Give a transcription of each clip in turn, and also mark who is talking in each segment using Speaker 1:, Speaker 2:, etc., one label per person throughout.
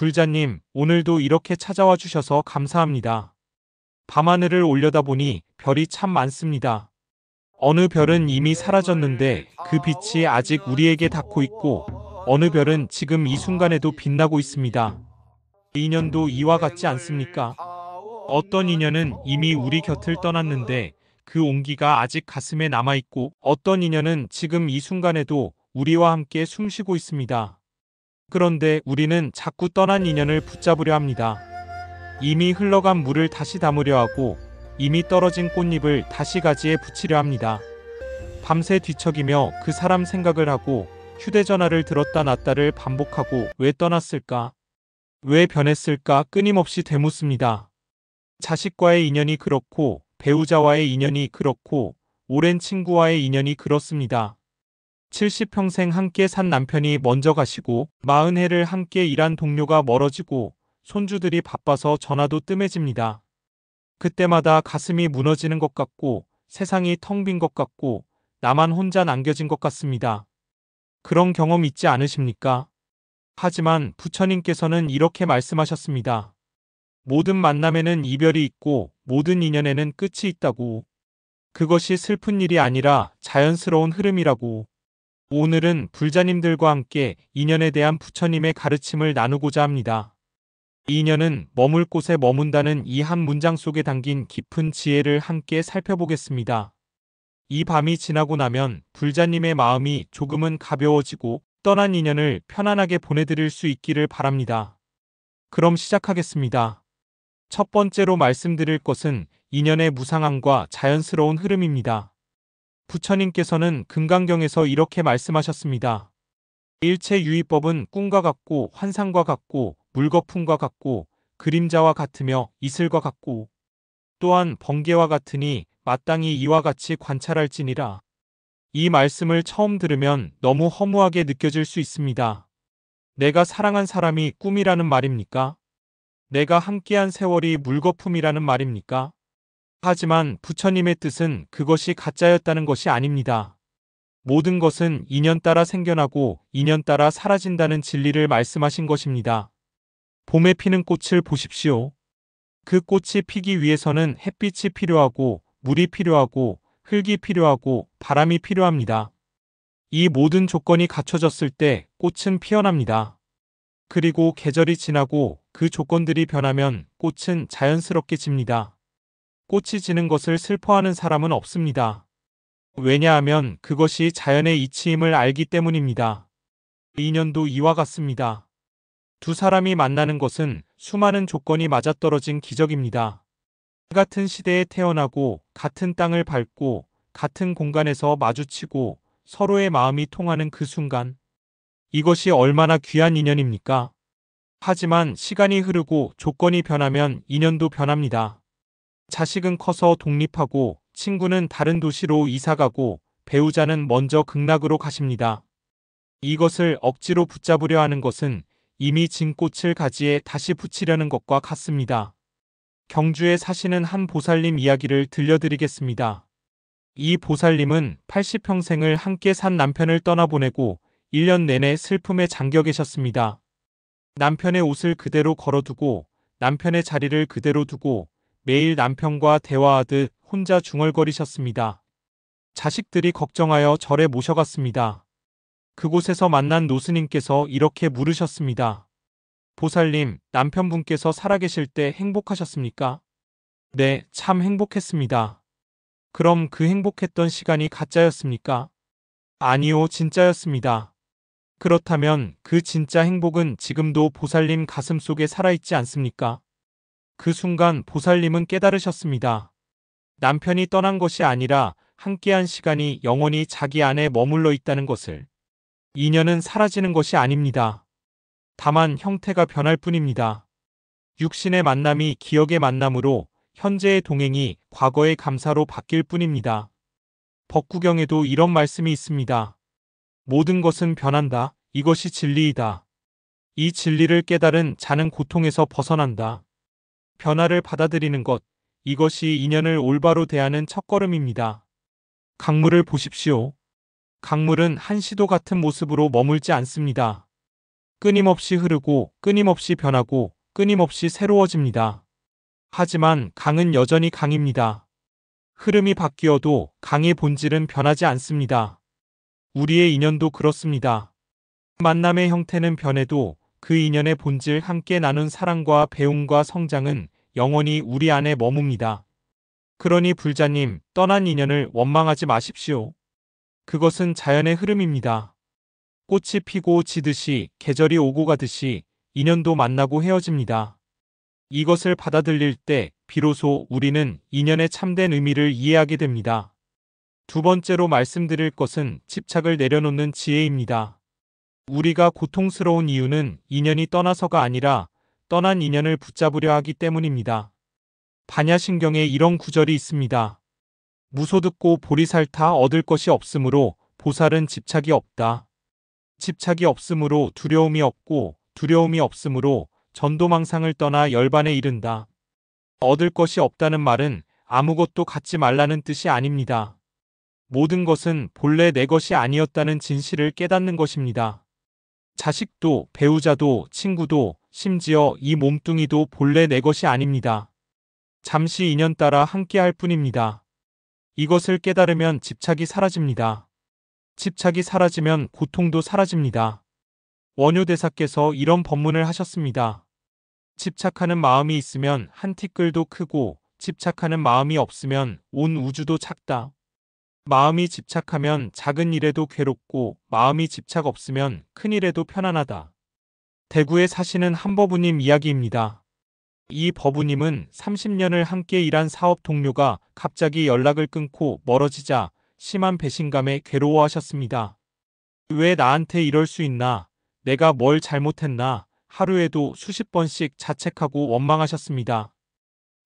Speaker 1: 불자님, 오늘도 이렇게 찾아와 주셔서 감사합니다. 밤하늘을 올려다보니 별이 참 많습니다. 어느 별은 이미 사라졌는데 그 빛이 아직 우리에게 닿고 있고, 어느 별은 지금 이 순간에도 빛나고 있습니다. 인연도 이와 같지 않습니까? 어떤 인연은 이미 우리 곁을 떠났는데 그 온기가 아직 가슴에 남아있고, 어떤 인연은 지금 이 순간에도 우리와 함께 숨쉬고 있습니다. 그런데 우리는 자꾸 떠난 인연을 붙잡으려 합니다. 이미 흘러간 물을 다시 담으려 하고, 이미 떨어진 꽃잎을 다시 가지에 붙이려 합니다. 밤새 뒤척이며 그 사람 생각을 하고, 휴대전화를 들었다 놨다를 반복하고 왜 떠났을까? 왜 변했을까? 끊임없이 되묻습니다. 자식과의 인연이 그렇고, 배우자와의 인연이 그렇고, 오랜 친구와의 인연이 그렇습니다. 70평생 함께 산 남편이 먼저 가시고, 40해를 함께 일한 동료가 멀어지고, 손주들이 바빠서 전화도 뜸해집니다. 그때마다 가슴이 무너지는 것 같고, 세상이 텅 빈 것 같고, 나만 혼자 남겨진 것 같습니다. 그런 경험 있지 않으십니까? 하지만 부처님께서는 이렇게 말씀하셨습니다. 모든 만남에는 이별이 있고, 모든 인연에는 끝이 있다고. 그것이 슬픈 일이 아니라 자연스러운 흐름이라고. 오늘은 불자님들과 함께 인연에 대한 부처님의 가르침을 나누고자 합니다. 인연은 머물 곳에 머문다는 이 한 문장 속에 담긴 깊은 지혜를 함께 살펴보겠습니다. 이 밤이 지나고 나면 불자님의 마음이 조금은 가벼워지고 떠난 인연을 편안하게 보내드릴 수 있기를 바랍니다. 그럼 시작하겠습니다. 첫 번째로 말씀드릴 것은 인연의 무상함과 자연스러운 흐름입니다. 부처님께서는 금강경에서 이렇게 말씀하셨습니다. 일체유의법은 꿈과 같고 환상과 같고 물거품과 같고 그림자와 같으며 이슬과 같고 또한 번개와 같으니 마땅히 이와 같이 관찰할지니라. 이 말씀을 처음 들으면 너무 허무하게 느껴질 수 있습니다. 내가 사랑한 사람이 꿈이라는 말입니까? 내가 함께한 세월이 물거품이라는 말입니까? 하지만 부처님의 뜻은 그것이 가짜였다는 것이 아닙니다. 모든 것은 인연 따라 생겨나고 인연 따라 사라진다는 진리를 말씀하신 것입니다. 봄에 피는 꽃을 보십시오. 그 꽃이 피기 위해서는 햇빛이 필요하고 물이 필요하고 흙이 필요하고 바람이 필요합니다. 이 모든 조건이 갖춰졌을 때 꽃은 피어납니다. 그리고 계절이 지나고 그 조건들이 변하면 꽃은 자연스럽게 집니다. 꽃이 지는 것을 슬퍼하는 사람은 없습니다. 왜냐하면 그것이 자연의 이치임을 알기 때문입니다. 인연도 이와 같습니다. 두 사람이 만나는 것은 수많은 조건이 맞아떨어진 기적입니다. 같은 시대에 태어나고 같은 땅을 밟고 같은 공간에서 마주치고 서로의 마음이 통하는 그 순간. 이것이 얼마나 귀한 인연입니까? 하지만 시간이 흐르고 조건이 변하면 인연도 변합니다. 자식은 커서 독립하고 친구는 다른 도시로 이사가고 배우자는 먼저 극락으로 가십니다. 이것을 억지로 붙잡으려 하는 것은 이미 진 꽃을 가지에 다시 붙이려는 것과 같습니다. 경주에 사시는 한 보살님 이야기를 들려드리겠습니다. 이 보살님은 80평생을 함께 산 남편을 떠나보내고 1년 내내 슬픔에 잠겨 계셨습니다. 남편의 옷을 그대로 걸어두고 남편의 자리를 그대로 두고 매일 남편과 대화하듯 혼자 중얼거리셨습니다. 자식들이 걱정하여 절에 모셔갔습니다. 그곳에서 만난 노스님께서 이렇게 물으셨습니다. 보살님, 남편분께서 살아계실 때 행복하셨습니까? 네, 참 행복했습니다. 그럼 그 행복했던 시간이 가짜였습니까? 아니요, 진짜였습니다. 그렇다면 그 진짜 행복은 지금도 보살님 가슴속에 살아있지 않습니까? 그 순간 보살님은 깨달으셨습니다. 남편이 떠난 것이 아니라 함께한 시간이 영원히 자기 안에 머물러 있다는 것을. 인연은 사라지는 것이 아닙니다. 다만 형태가 변할 뿐입니다. 육신의 만남이 기억의 만남으로, 현재의 동행이 과거의 감사로 바뀔 뿐입니다. 법구경에도 이런 말씀이 있습니다. 모든 것은 변한다. 이것이 진리이다. 이 진리를 깨달은 자는 고통에서 벗어난다. 변화를 받아들이는 것, 이것이 인연을 올바로 대하는 첫걸음입니다. 강물을 보십시오. 강물은 한시도 같은 모습으로 머물지 않습니다. 끊임없이 흐르고 끊임없이 변하고 끊임없이 새로워집니다. 하지만 강은 여전히 강입니다. 흐름이 바뀌어도 강의 본질은 변하지 않습니다. 우리의 인연도 그렇습니다. 만남의 형태는 변해도 그 인연의 본질, 함께 나눈 사랑과 배움과 성장은 영원히 우리 안에 머뭅니다. 그러니 불자님, 떠난 인연을 원망하지 마십시오. 그것은 자연의 흐름입니다. 꽃이 피고 지듯이, 계절이 오고 가듯이 인연도 만나고 헤어집니다. 이것을 받아들일 때 비로소 우리는 인연의 참된 의미를 이해하게 됩니다. 두 번째로 말씀드릴 것은 집착을 내려놓는 지혜입니다. 우리가 고통스러운 이유는 인연이 떠나서가 아니라 떠난 인연을 붙잡으려 하기 때문입니다. 반야신경에 이런 구절이 있습니다. 무소듣고 보리살타 얻을 것이 없으므로 보살은 집착이 없다. 집착이 없으므로 두려움이 없고 두려움이 없으므로 전도망상을 떠나 열반에 이른다. 얻을 것이 없다는 말은 아무것도 갖지 말라는 뜻이 아닙니다. 모든 것은 본래 내 것이 아니었다는 진실을 깨닫는 것입니다. 자식도, 배우자도, 친구도, 심지어 이 몸뚱이도 본래 내 것이 아닙니다. 잠시 인연 따라 함께할 뿐입니다. 이것을 깨달으면 집착이 사라집니다. 집착이 사라지면 고통도 사라집니다. 원효대사께서 이런 법문을 하셨습니다. 집착하는 마음이 있으면 한 티끌도 크고 집착하는 마음이 없으면 온 우주도 작다. 마음이 집착하면 작은 일에도 괴롭고 마음이 집착 없으면 큰 일에도 편안하다. 대구에 사시는 한 법우님 이야기입니다. 이 법우님은 30년을 함께 일한 사업 동료가 갑자기 연락을 끊고 멀어지자 심한 배신감에 괴로워하셨습니다. 왜 나한테 이럴 수 있나? 내가 뭘 잘못했나? 하루에도 수십 번씩 자책하고 원망하셨습니다.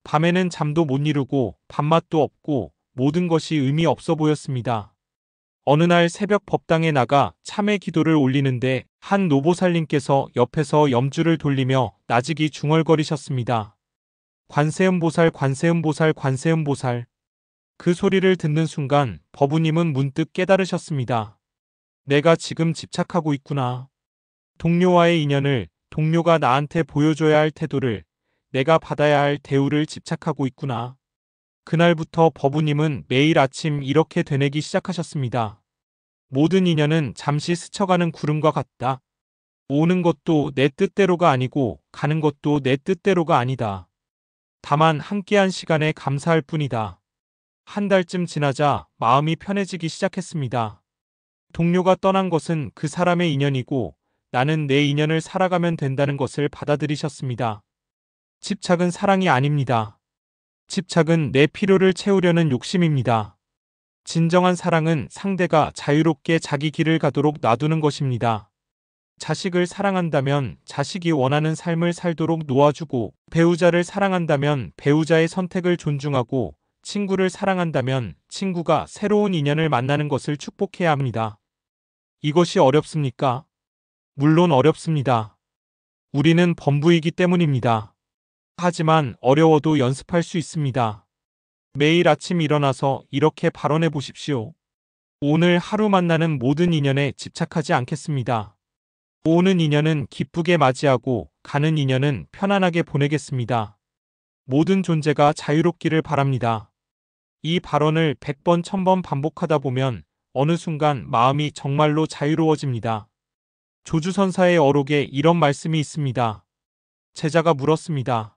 Speaker 1: 밤에는 잠도 못 이루고 밥맛도 없고 모든 것이 의미 없어 보였습니다. 어느 날 새벽 법당에 나가 참회 기도를 올리는데 한 노보살님께서 옆에서 염주를 돌리며 나직이 중얼거리셨습니다. 관세음보살, 관세음보살, 관세음보살. 그 소리를 듣는 순간 법우님은 문득 깨달으셨습니다. 내가 지금 집착하고 있구나. 동료와의 인연을, 동료가 나한테 보여줘야 할 태도를, 내가 받아야 할 대우를 집착하고 있구나. 그날부터 법우님은 매일 아침 이렇게 되뇌기 시작하셨습니다. 모든 인연은 잠시 스쳐가는 구름과 같다. 오는 것도 내 뜻대로가 아니고 가는 것도 내 뜻대로가 아니다. 다만 함께한 시간에 감사할 뿐이다. 한 달쯤 지나자 마음이 편해지기 시작했습니다. 동료가 떠난 것은 그 사람의 인연이고 나는 내 인연을 살아가면 된다는 것을 받아들이셨습니다. 집착은 사랑이 아닙니다. 집착은 내 필요를 채우려는 욕심입니다. 진정한 사랑은 상대가 자유롭게 자기 길을 가도록 놔두는 것입니다. 자식을 사랑한다면 자식이 원하는 삶을 살도록 놓아주고, 배우자를 사랑한다면 배우자의 선택을 존중하고, 친구를 사랑한다면 친구가 새로운 인연을 만나는 것을 축복해야 합니다. 이것이 어렵습니까? 물론 어렵습니다. 우리는 범부이기 때문입니다. 하지만 어려워도 연습할 수 있습니다. 매일 아침 일어나서 이렇게 발언해 보십시오. 오늘 하루 만나는 모든 인연에 집착하지 않겠습니다. 오는 인연은 기쁘게 맞이하고 가는 인연은 편안하게 보내겠습니다. 모든 존재가 자유롭기를 바랍니다. 이 발언을 100번, 1000번 반복하다 보면 어느 순간 마음이 정말로 자유로워집니다. 조주선사의 어록에 이런 말씀이 있습니다. 제자가 물었습니다.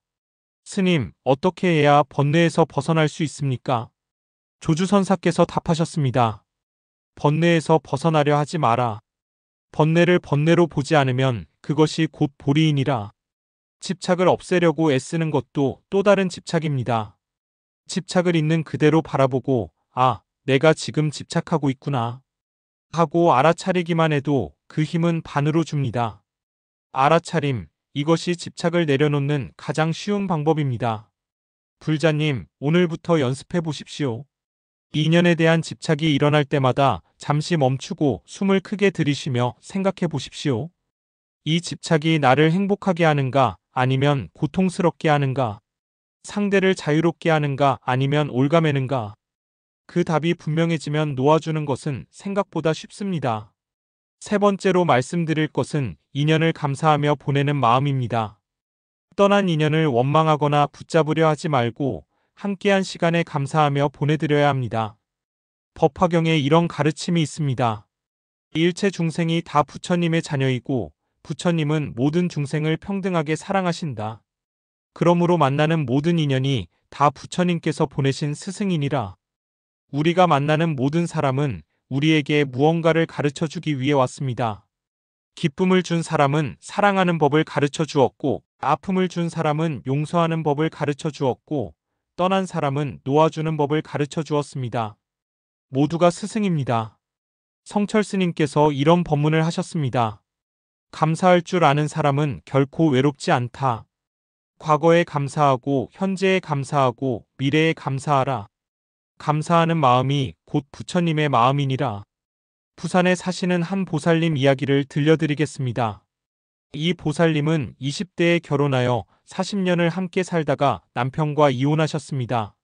Speaker 1: 스님, 어떻게 해야 번뇌에서 벗어날 수 있습니까? 조주선사께서 답하셨습니다. 번뇌에서 벗어나려 하지 마라. 번뇌를 번뇌로 보지 않으면 그것이 곧 보리이니라. 집착을 없애려고 애쓰는 것도 또 다른 집착입니다. 집착을 있는 그대로 바라보고 아, 내가 지금 집착하고 있구나 하고 알아차리기만 해도 그 힘은 반으로 줍니다. 알아차림, 이것이 집착을 내려놓는 가장 쉬운 방법입니다. 불자님, 오늘부터 연습해 보십시오. 인연에 대한 집착이 일어날 때마다 잠시 멈추고 숨을 크게 들이쉬며 생각해 보십시오. 이 집착이 나를 행복하게 하는가 아니면 고통스럽게 하는가? 상대를 자유롭게 하는가 아니면 올가매는가? 그 답이 분명해지면 놓아주는 것은 생각보다 쉽습니다. 세 번째로 말씀드릴 것은 인연을 감사하며 보내는 마음입니다. 떠난 인연을 원망하거나 붙잡으려 하지 말고 함께한 시간에 감사하며 보내드려야 합니다. 법화경에 이런 가르침이 있습니다. 일체 중생이 다 부처님의 자녀이고 부처님은 모든 중생을 평등하게 사랑하신다. 그러므로 만나는 모든 인연이 다 부처님께서 보내신 스승이니라. 우리가 만나는 모든 사람은 우리에게 무언가를 가르쳐 주기 위해 왔습니다. 기쁨을 준 사람은 사랑하는 법을 가르쳐 주었고, 아픔을 준 사람은 용서하는 법을 가르쳐 주었고, 떠난 사람은 놓아주는 법을 가르쳐 주었습니다. 모두가 스승입니다. 성철 스님께서 이런 법문을 하셨습니다. 감사할 줄 아는 사람은 결코 외롭지 않다. 과거에 감사하고 현재에 감사하고 미래에 감사하라. 감사하는 마음이 곧 부처님의 마음이니라. 부산에 사시는 한 보살님 이야기를 들려드리겠습니다. 이 보살님은 20대에 결혼하여 40년을 함께 살다가 남편과 이혼하셨습니다.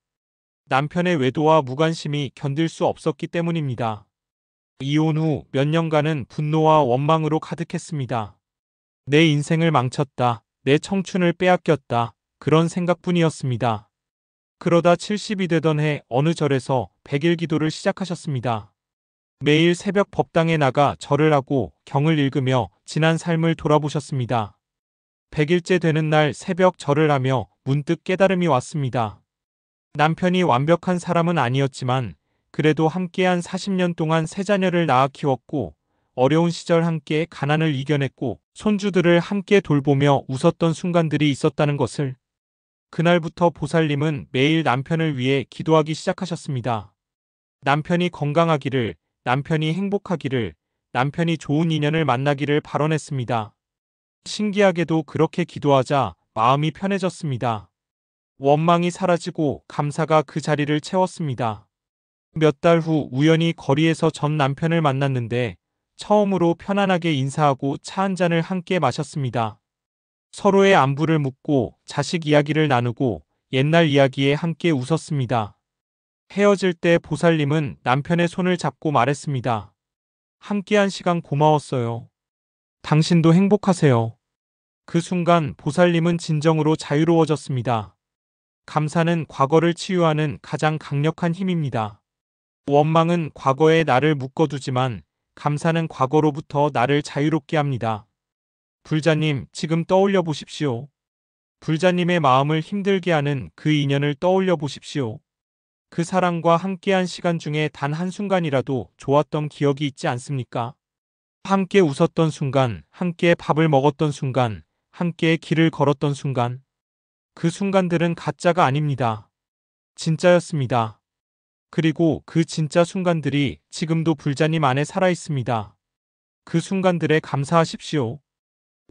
Speaker 1: 남편의 외도와 무관심이 견딜 수 없었기 때문입니다. 이혼 후 몇 년간은 분노와 원망으로 가득했습니다. 내 인생을 망쳤다. 내 청춘을 빼앗겼다. 그런 생각뿐이었습니다. 그러다 70이 되던 해 어느 절에서 100일 기도를 시작하셨습니다. 매일 새벽 법당에 나가 절을 하고 경을 읽으며 지난 삶을 돌아보셨습니다. 100일째 되는 날 새벽 절을 하며 문득 깨달음이 왔습니다. 남편이 완벽한 사람은 아니었지만 그래도 함께한 40년 동안 세 자녀를 낳아 키웠고 어려운 시절 함께 가난을 이겨냈고 손주들을 함께 돌보며 웃었던 순간들이 있었다는 것을. 그날부터 보살님은 매일 남편을 위해 기도하기 시작하셨습니다. 남편이 건강하기를, 남편이 행복하기를, 남편이 좋은 인연을 만나기를 발언했습니다. 신기하게도 그렇게 기도하자 마음이 편해졌습니다. 원망이 사라지고 감사가 그 자리를 채웠습니다. 몇 달 후 우연히 거리에서 전 남편을 만났는데 처음으로 편안하게 인사하고 차 한 잔을 함께 마셨습니다. 서로의 안부를 묻고 자식 이야기를 나누고 옛날 이야기에 함께 웃었습니다. 헤어질 때 보살님은 남편의 손을 잡고 말했습니다. 함께한 시간 고마웠어요. 당신도 행복하세요. 그 순간 보살님은 진정으로 자유로워졌습니다. 감사는 과거를 치유하는 가장 강력한 힘입니다. 원망은 과거에 나를 묶어두지만 감사는 과거로부터 나를 자유롭게 합니다. 불자님, 지금 떠올려 보십시오. 불자님의 마음을 힘들게 하는 그 인연을 떠올려 보십시오. 그 사람과 함께한 시간 중에 단 한순간이라도 좋았던 기억이 있지 않습니까? 함께 웃었던 순간, 함께 밥을 먹었던 순간, 함께 길을 걸었던 순간. 그 순간들은 가짜가 아닙니다. 진짜였습니다. 그리고 그 진짜 순간들이 지금도 불자님 안에 살아 있습니다. 그 순간들에 감사하십시오.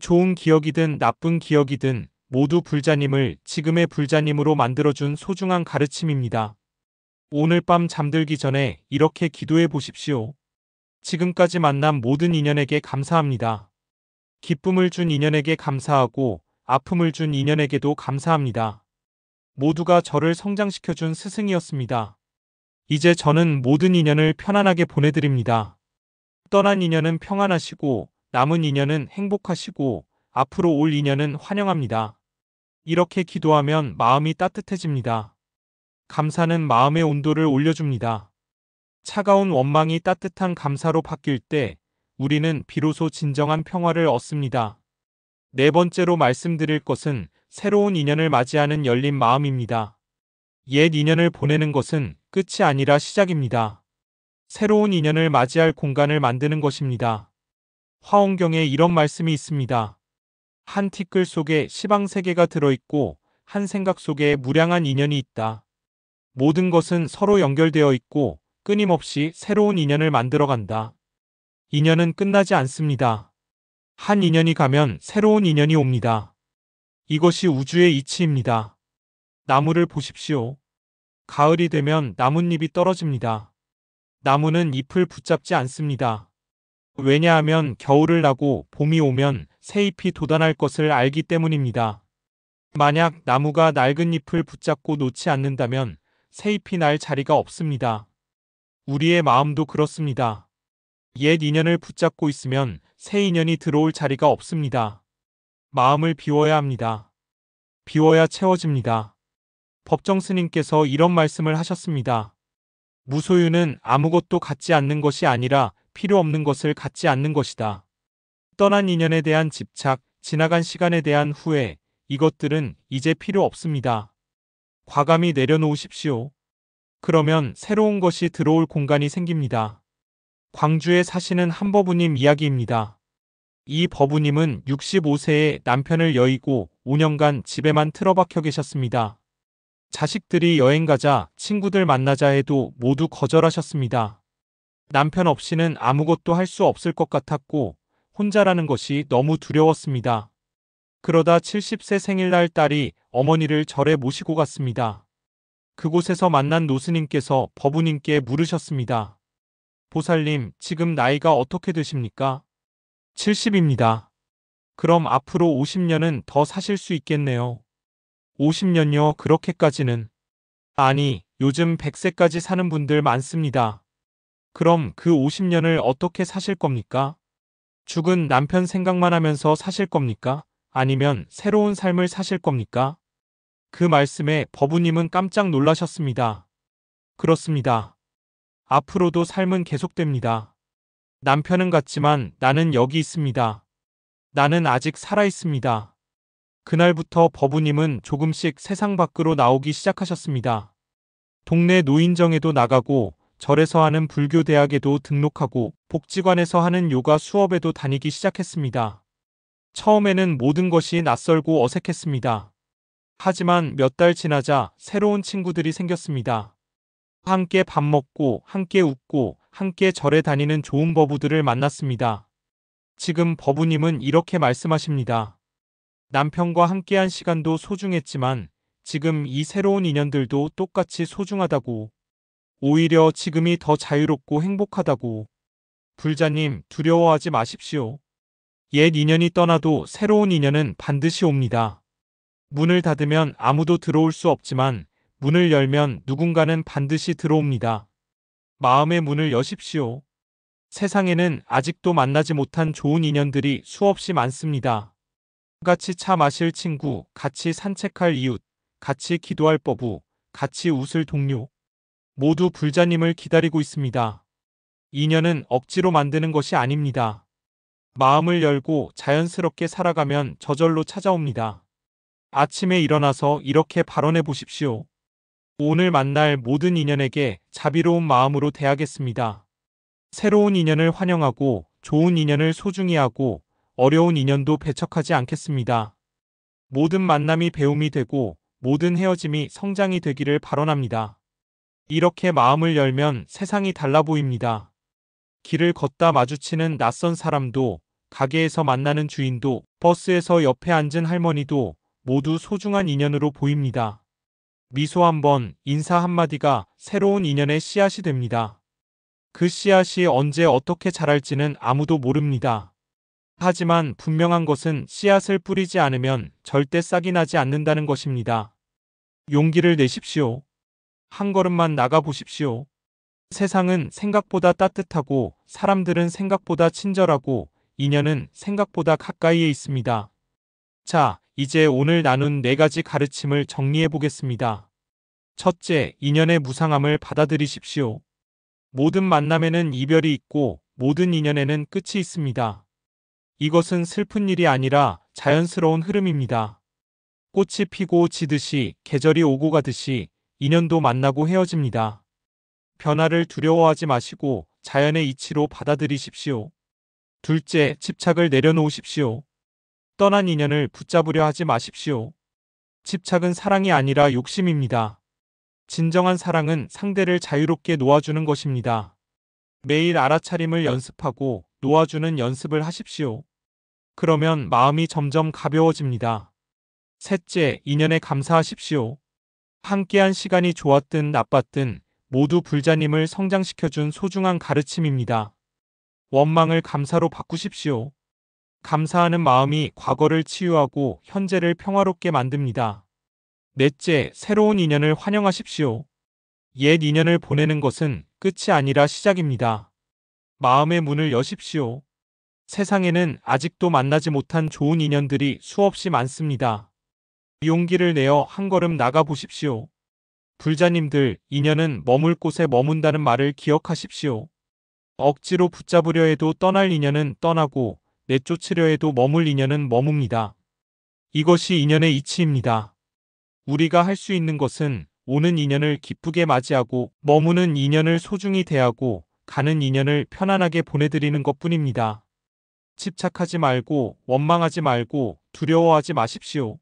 Speaker 1: 좋은 기억이든 나쁜 기억이든 모두 불자님을 지금의 불자님으로 만들어준 소중한 가르침입니다. 오늘 밤 잠들기 전에 이렇게 기도해 보십시오. 지금까지 만난 모든 인연에게 감사합니다. 기쁨을 준 인연에게 감사하고 아픔을 준 인연에게도 감사합니다. 모두가 저를 성장시켜준 스승이었습니다. 이제 저는 모든 인연을 편안하게 보내드립니다. 떠난 인연은 평안하시고 남은 인연은 행복하시고 앞으로 올 인연은 환영합니다. 이렇게 기도하면 마음이 따뜻해집니다. 감사는 마음의 온도를 올려줍니다. 차가운 원망이 따뜻한 감사로 바뀔 때 우리는 비로소 진정한 평화를 얻습니다. 네 번째로 말씀드릴 것은 새로운 인연을 맞이하는 열린 마음입니다. 옛 인연을 보내는 것은 끝이 아니라 시작입니다. 새로운 인연을 맞이할 공간을 만드는 것입니다. 화엄경에 이런 말씀이 있습니다. 한 티끌 속에 시방세계가 들어있고 한 생각 속에 무량한 인연이 있다. 모든 것은 서로 연결되어 있고 끊임없이 새로운 인연을 만들어간다. 인연은 끝나지 않습니다. 한 인연이 가면 새로운 인연이 옵니다. 이것이 우주의 이치입니다. 나무를 보십시오. 가을이 되면 나뭇잎이 떨어집니다. 나무는 잎을 붙잡지 않습니다. 왜냐하면 겨울을 나고 봄이 오면 새 잎이 돋아날 것을 알기 때문입니다. 만약 나무가 낡은 잎을 붙잡고 놓지 않는다면 새 잎이 날 자리가 없습니다. 우리의 마음도 그렇습니다. 옛 인연을 붙잡고 있으면 새 인연이 들어올 자리가 없습니다. 마음을 비워야 합니다. 비워야 채워집니다. 법정 스님께서 이런 말씀을 하셨습니다. 무소유는 아무것도 갖지 않는 것이 아니라 필요 없는 것을 갖지 않는 것이다. 떠난 인연에 대한 집착, 지나간 시간에 대한 후회, 이것들은 이제 필요 없습니다. 과감히 내려놓으십시오. 그러면 새로운 것이 들어올 공간이 생깁니다. 광주에 사시는 한 법우님 이야기입니다. 이 법우님은 65세에 남편을 여의고 5년간 집에만 틀어박혀 계셨습니다. 자식들이 여행 가자, 친구들 만나자 해도 모두 거절하셨습니다. 남편 없이는 아무것도 할 수 없을 것 같았고 혼자라는 것이 너무 두려웠습니다. 그러다 70세 생일날 딸이 어머니를 절에 모시고 갔습니다. 그곳에서 만난 노스님께서 법우님께 물으셨습니다. 보살님, 지금 나이가 어떻게 되십니까? 70입니다. 그럼 앞으로 50년은 더 사실 수 있겠네요. 50년요, 그렇게까지는. 아니, 요즘 100세까지 사는 분들 많습니다. 그럼 그 50년을 어떻게 사실 겁니까? 죽은 남편 생각만 하면서 사실 겁니까? 아니면 새로운 삶을 사실 겁니까? 그 말씀에 법우님은 깜짝 놀라셨습니다. 그렇습니다. 앞으로도 삶은 계속됩니다. 남편은 갔지만 나는 여기 있습니다. 나는 아직 살아 있습니다. 그날부터 법우님은 조금씩 세상 밖으로 나오기 시작하셨습니다. 동네 노인정에도 나가고 절에서 하는 불교 대학에도 등록하고 복지관에서 하는 요가 수업에도 다니기 시작했습니다. 처음에는 모든 것이 낯설고 어색했습니다. 하지만 몇 달 지나자 새로운 친구들이 생겼습니다. 함께 밥 먹고 함께 웃고 함께 절에 다니는 좋은 법우들을 만났습니다. 지금 법우님은 이렇게 말씀하십니다. 남편과 함께한 시간도 소중했지만 지금 이 새로운 인연들도 똑같이 소중하다고. 오히려 지금이 더 자유롭고 행복하다고. 불자님, 두려워하지 마십시오. 옛 인연이 떠나도 새로운 인연은 반드시 옵니다. 문을 닫으면 아무도 들어올 수 없지만 문을 열면 누군가는 반드시 들어옵니다. 마음의 문을 여십시오. 세상에는 아직도 만나지 못한 좋은 인연들이 수없이 많습니다. 같이 차 마실 친구, 같이 산책할 이웃, 같이 기도할 법우, 같이 웃을 동료. 모두 불자님을 기다리고 있습니다. 인연은 억지로 만드는 것이 아닙니다. 마음을 열고 자연스럽게 살아가면 저절로 찾아옵니다. 아침에 일어나서 이렇게 발언해 보십시오. 오늘 만날 모든 인연에게 자비로운 마음으로 대하겠습니다. 새로운 인연을 환영하고 좋은 인연을 소중히 하고 어려운 인연도 배척하지 않겠습니다. 모든 만남이 배움이 되고 모든 헤어짐이 성장이 되기를 발언합니다. 이렇게 마음을 열면 세상이 달라 보입니다. 길을 걷다 마주치는 낯선 사람도, 가게에서 만나는 주인도, 버스에서 옆에 앉은 할머니도 모두 소중한 인연으로 보입니다. 미소 한 번, 인사 한마디가 새로운 인연의 씨앗이 됩니다. 그 씨앗이 언제 어떻게 자랄지는 아무도 모릅니다. 하지만 분명한 것은 씨앗을 뿌리지 않으면 절대 싹이 나지 않는다는 것입니다. 용기를 내십시오. 한 걸음만 나가 보십시오. 세상은 생각보다 따뜻하고 사람들은 생각보다 친절하고 인연은 생각보다 가까이에 있습니다. 자, 이제 오늘 나눈 4가지 가르침을 정리해 보겠습니다. 첫째, 인연의 무상함을 받아들이십시오. 모든 만남에는 이별이 있고 모든 인연에는 끝이 있습니다. 이것은 슬픈 일이 아니라 자연스러운 흐름입니다. 꽃이 피고 지듯이 계절이 오고 가듯이 인연도 만나고 헤어집니다. 변화를 두려워하지 마시고 자연의 이치로 받아들이십시오. 둘째, 집착을 내려놓으십시오. 떠난 인연을 붙잡으려 하지 마십시오. 집착은 사랑이 아니라 욕심입니다. 진정한 사랑은 상대를 자유롭게 놓아주는 것입니다. 매일 알아차림을 연습하고 놓아주는 연습을 하십시오. 그러면 마음이 점점 가벼워집니다. 셋째, 인연에 감사하십시오. 함께한 시간이 좋았든 나빴든 모두 불자님을 성장시켜준 소중한 가르침입니다. 원망을 감사로 바꾸십시오. 감사하는 마음이 과거를 치유하고 현재를 평화롭게 만듭니다. 넷째, 새로운 인연을 환영하십시오. 옛 인연을 보내는 것은 끝이 아니라 시작입니다. 마음의 문을 여십시오. 세상에는 아직도 만나지 못한 좋은 인연들이 수없이 많습니다. 용기를 내어 한 걸음 나가 보십시오. 불자님들, 인연은 머물 곳에 머문다는 말을 기억하십시오. 억지로 붙잡으려 해도 떠날 인연은 떠나고 내쫓으려 해도 머물 인연은 머뭅니다. 이것이 인연의 이치입니다. 우리가 할 수 있는 것은 오는 인연을 기쁘게 맞이하고 머무는 인연을 소중히 대하고 가는 인연을 편안하게 보내드리는 것뿐입니다. 집착하지 말고 원망하지 말고 두려워하지 마십시오.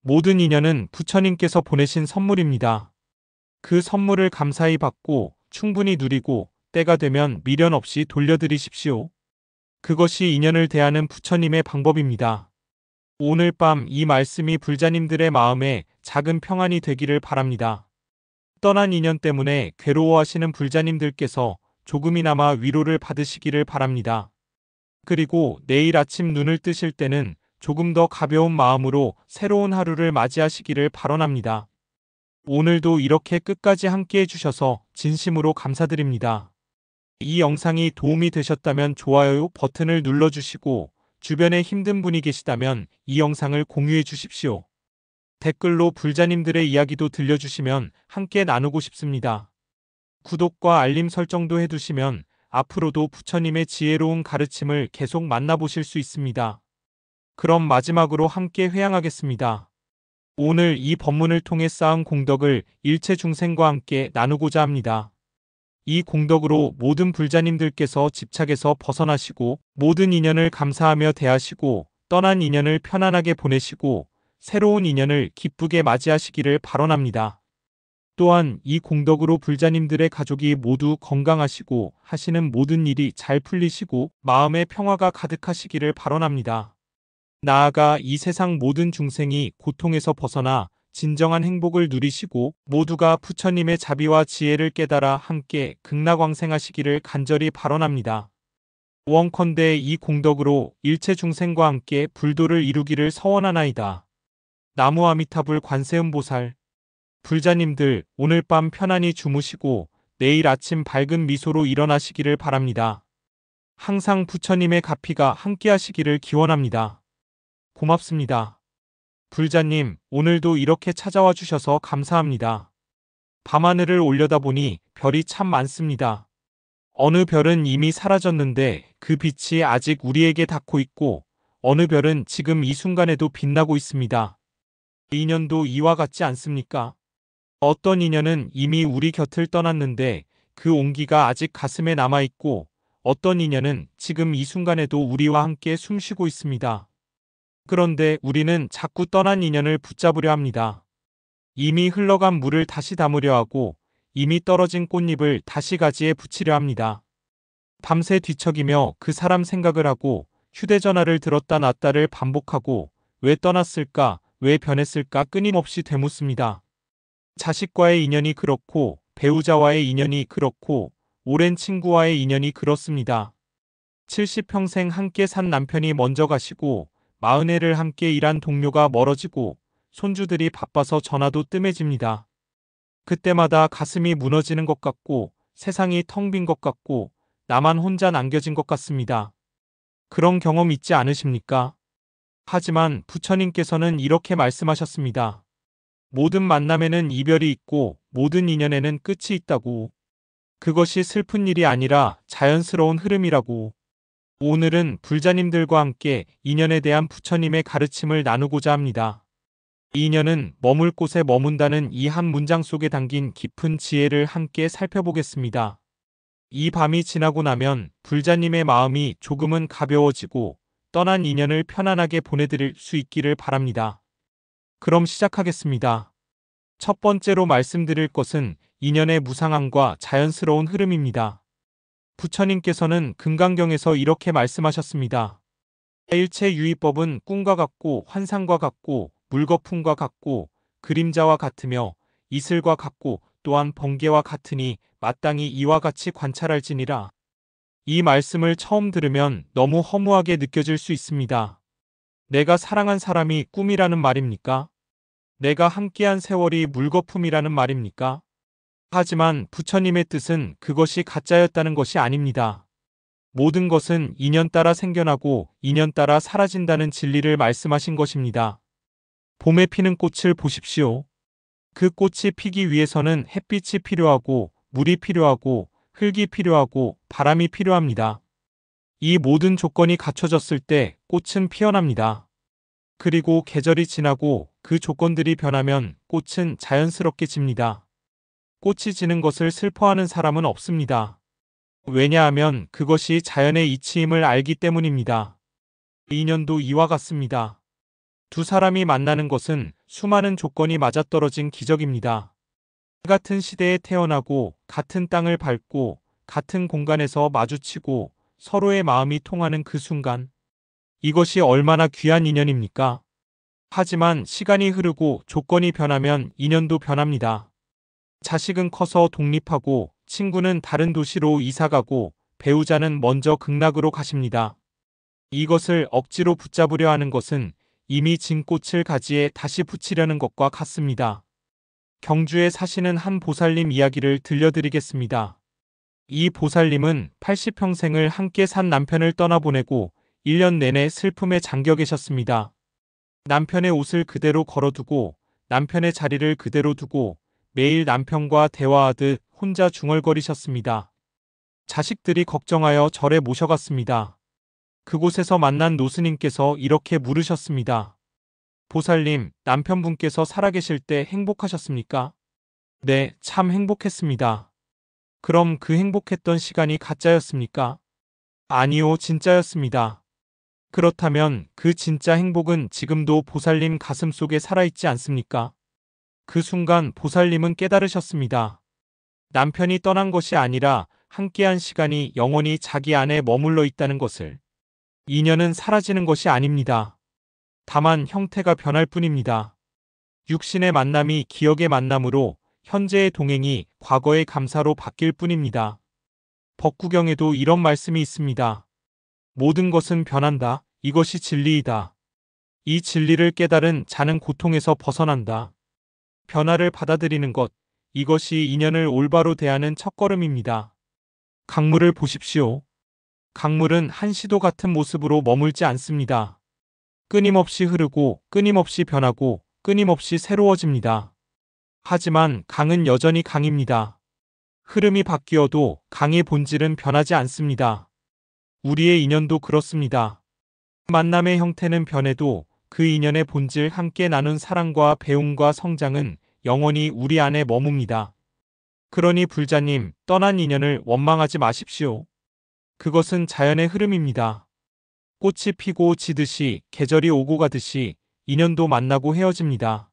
Speaker 1: 모든 인연은 부처님께서 보내신 선물입니다. 그 선물을 감사히 받고 충분히 누리고 때가 되면 미련 없이 돌려드리십시오. 그것이 인연을 대하는 부처님의 방법입니다. 오늘 밤 이 말씀이 불자님들의 마음에 작은 평안이 되기를 바랍니다. 떠난 인연 때문에 괴로워하시는 불자님들께서 조금이나마 위로를 받으시기를 바랍니다. 그리고 내일 아침 눈을 뜨실 때는 조금 더 가벼운 마음으로 새로운 하루를 맞이하시기를 바라옵니다. 오늘도 이렇게 끝까지 함께 해주셔서 진심으로 감사드립니다. 이 영상이 도움이 되셨다면 좋아요 버튼을 눌러주시고 주변에 힘든 분이 계시다면 이 영상을 공유해 주십시오. 댓글로 불자님들의 이야기도 들려주시면 함께 나누고 싶습니다. 구독과 알림 설정도 해두시면 앞으로도 부처님의 지혜로운 가르침을 계속 만나보실 수 있습니다. 그럼 마지막으로 함께 회향하겠습니다. 오늘 이 법문을 통해 쌓은 공덕을 일체 중생과 함께 나누고자 합니다. 이 공덕으로 모든 불자님들께서 집착에서 벗어나시고 모든 인연을 감사하며 대하시고 떠난 인연을 편안하게 보내시고 새로운 인연을 기쁘게 맞이하시기를 바라옵니다. 또한 이 공덕으로 불자님들의 가족이 모두 건강하시고 하시는 모든 일이 잘 풀리시고 마음의 평화가 가득하시기를 바라옵니다. 나아가 이 세상 모든 중생이 고통에서 벗어나 진정한 행복을 누리시고 모두가 부처님의 자비와 지혜를 깨달아 함께 극락왕생하시기를 간절히 바라옵니다. 원컨대 이 공덕으로 일체 중생과 함께 불도를 이루기를 서원하나이다. 나무 아미타불 관세음보살. 불자님들, 오늘 밤 편안히 주무시고 내일 아침 밝은 미소로 일어나시기를 바랍니다. 항상 부처님의 가피가 함께하시기를 기원합니다. 고맙습니다. 불자님, 오늘도 이렇게 찾아와 주셔서 감사합니다. 밤하늘을 올려다보니 별이 참 많습니다. 어느 별은 이미 사라졌는데 그 빛이 아직 우리에게 닿고 있고 어느 별은 지금 이 순간에도 빛나고 있습니다. 인연도 이와 같지 않습니까? 어떤 인연은 이미 우리 곁을 떠났는데 그 온기가 아직 가슴에 남아있고 어떤 인연은 지금 이 순간에도 우리와 함께 숨쉬고 있습니다. 그런데 우리는 자꾸 떠난 인연을 붙잡으려 합니다. 이미 흘러간 물을 다시 담으려 하고 이미 떨어진 꽃잎을 다시 가지에 붙이려 합니다. 밤새 뒤척이며 그 사람 생각을 하고 휴대전화를 들었다 놨다를 반복하고 왜 떠났을까, 왜 변했을까 끊임없이 되묻습니다. 자식과의 인연이 그렇고 배우자와의 인연이 그렇고 오랜 친구와의 인연이 그렇습니다. 70평생 함께 산 남편이 먼저 가시고 40해를 함께 일한 동료가 멀어지고 손주들이 바빠서 전화도 뜸해집니다. 그때마다 가슴이 무너지는 것 같고 세상이 텅 빈 것 같고 나만 혼자 남겨진 것 같습니다. 그런 경험 있지 않으십니까? 하지만 부처님께서는 이렇게 말씀하셨습니다. 모든 만남에는 이별이 있고 모든 인연에는 끝이 있다고. 그것이 슬픈 일이 아니라 자연스러운 흐름이라고. 오늘은 불자님들과 함께 인연에 대한 부처님의 가르침을 나누고자 합니다. 인연은 머물 곳에 머문다는 이 한 문장 속에 담긴 깊은 지혜를 함께 살펴보겠습니다. 이 밤이 지나고 나면 불자님의 마음이 조금은 가벼워지고 떠난 인연을 편안하게 보내드릴 수 있기를 바랍니다. 그럼 시작하겠습니다. 첫 번째로 말씀드릴 것은 인연의 무상함과 자연스러운 흐름입니다. 부처님께서는 금강경에서 이렇게 말씀하셨습니다. 일체 유의법은 꿈과 같고 환상과 같고 물거품과 같고 그림자와 같으며 이슬과 같고 또한 번개와 같으니 마땅히 이와 같이 관찰할지니라. 이 말씀을 처음 들으면 너무 허무하게 느껴질 수 있습니다. 내가 사랑한 사람이 꿈이라는 말입니까? 내가 함께한 세월이 물거품이라는 말입니까? 하지만 부처님의 뜻은 그것이 가짜였다는 것이 아닙니다. 모든 것은 인연 따라 생겨나고 인연 따라 사라진다는 진리를 말씀하신 것입니다. 봄에 피는 꽃을 보십시오. 그 꽃이 피기 위해서는 햇빛이 필요하고 물이 필요하고 흙이 필요하고 바람이 필요합니다. 이 모든 조건이 갖춰졌을 때 꽃은 피어납니다. 그리고 계절이 지나고 그 조건들이 변하면 꽃은 자연스럽게 집니다. 꽃이 지는 것을 슬퍼하는 사람은 없습니다. 왜냐하면 그것이 자연의 이치임을 알기 때문입니다. 인연도 이와 같습니다. 두 사람이 만나는 것은 수많은 조건이 맞아떨어진 기적입니다. 같은 시대에 태어나고 같은 땅을 밟고 같은 공간에서 마주치고 서로의 마음이 통하는 그 순간. 이것이 얼마나 귀한 인연입니까? 하지만 시간이 흐르고 조건이 변하면 인연도 변합니다. 자식은 커서 독립하고 친구는 다른 도시로 이사가고 배우자는 먼저 극락으로 가십니다. 이것을 억지로 붙잡으려 하는 것은 이미 진 꽃을 가지에 다시 붙이려는 것과 같습니다. 경주에 사시는 한 보살님 이야기를 들려드리겠습니다. 이 보살님은 80평생을 함께 산 남편을 떠나보내고 1년 내내 슬픔에 잠겨 계셨습니다. 남편의 옷을 그대로 걸어두고 남편의 자리를 그대로 두고 매일 남편과 대화하듯 혼자 중얼거리셨습니다. 자식들이 걱정하여 절에 모셔갔습니다. 그곳에서 만난 노스님께서 이렇게 물으셨습니다. 보살님, 남편분께서 살아계실 때 행복하셨습니까? 네, 참 행복했습니다. 그럼 그 행복했던 시간이 가짜였습니까? 아니요, 진짜였습니다. 그렇다면 그 진짜 행복은 지금도 보살님 가슴 속에 살아있지 않습니까? 그 순간 보살님은 깨달으셨습니다. 남편이 떠난 것이 아니라 함께한 시간이 영원히 자기 안에 머물러 있다는 것을. 인연은 사라지는 것이 아닙니다. 다만 형태가 변할 뿐입니다. 육신의 만남이 기억의 만남으로 현재의 동행이 과거의 감사로 바뀔 뿐입니다. 법구경에도 이런 말씀이 있습니다. 모든 것은 변한다. 이것이 진리이다. 이 진리를 깨달은 자는 고통에서 벗어난다. 변화를 받아들이는 것, 이것이 인연을 올바로 대하는 첫걸음입니다. 강물을 보십시오. 강물은 한시도 같은 모습으로 머물지 않습니다. 끊임없이 흐르고 끊임없이 변하고 끊임없이 새로워집니다. 하지만 강은 여전히 강입니다. 흐름이 바뀌어도 강의 본질은 변하지 않습니다. 우리의 인연도 그렇습니다. 만남의 형태는 변해도 그 인연의 본질 함께 나눈 사랑과 배움과 성장은 영원히 우리 안에 머뭅니다. 그러니 불자님, 떠난 인연을 원망하지 마십시오. 그것은 자연의 흐름입니다. 꽃이 피고 지듯이 계절이 오고 가듯이 인연도 만나고 헤어집니다.